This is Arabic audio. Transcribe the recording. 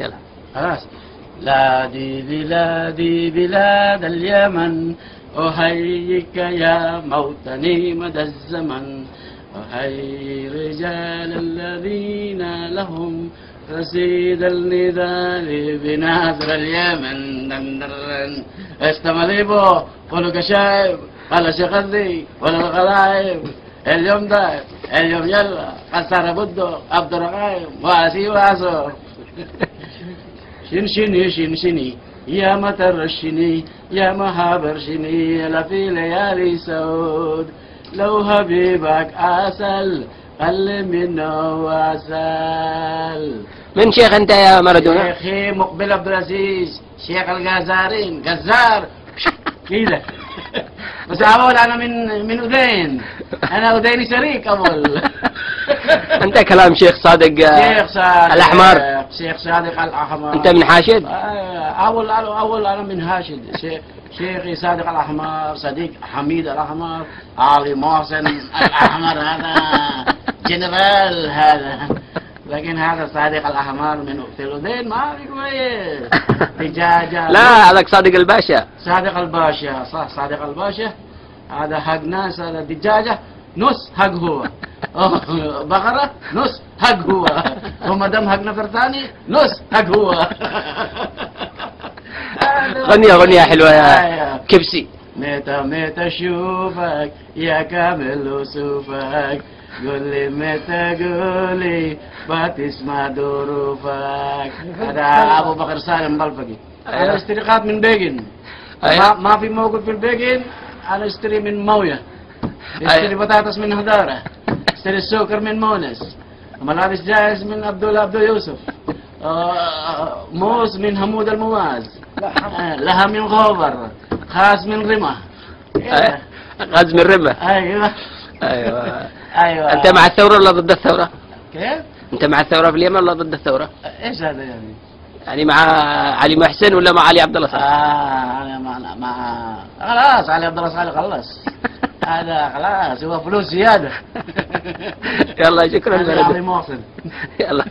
يلا خلاص. بلادي بلادي بلاد اليمن، أحييك يا موطني مدى الزمن، أحيي رجال الذين لهم رصيد النضال بناصر اليمن. دندرن استمليبو قولوا كشايب ولا شغذي ولا الغلايب. اليوم ده اليوم يلا قصر بدو عبد الرقايم واسي واسو. شنشني شنشني يا مترشني يا مهابرشني لفي ليالي سود. لو حبيبك أسل قل منه واسل. من شيخ أنت يا مارادونا؟ شيخي مقبل عبد العزيز شيخ الجزارين جزار كده. بس أول أنا من أذين، أنا أذيني شريك أول. أنت كلام شيخ صادق شيخ صادق الأحمر. شيخ صادق الأحمر. أنت من حاشد؟ أول أنا من هاشد. شيخي صادق الأحمر، صديق حميد الأحمر، علي محسن الأحمر هذا جنرال هذا. لكن هذا صادق الأحمر من الأذين ما في كويس. دجاجة. لا هذاك صادق الباشا. صادق الباشا صح، صادق الباشا هذا حق ناس. هذا دجاجة نص حق هو، بقرة نص حق هو، وما دام حق نفر ثاني نص حق هو. غنية حلوة يا كبسي. متى متى اشوفك يا كامل وصوفك، قول لي متى قولي بتسمع ظروفك. هذا ابو بكر سالم بلفقي. انا اشتري قات من بيجن. ما في موجود في البيجن. انا اشتري من مويه، اشتري بطاطس من هداره، اشتري السكر من مونس، ملابس جاهز من عبد يوسف، موز من حمود المواز، لحم من غوبر، خاص من رمه. غاز من رمه. ايوه ايوه. انت مع الثوره ولا ضد الثوره؟ كيف؟ انت مع الثوره في اليمن ولا ضد الثوره؟ ايش هذا يعني؟ يعني مع علي محسن ولا مع علي عبد الله صالح؟ انا مع خلاص علي عبد الله صالح خلص. هذا خلاص هو فلوس زياده. يلا شكرا. علي محسن. يلا.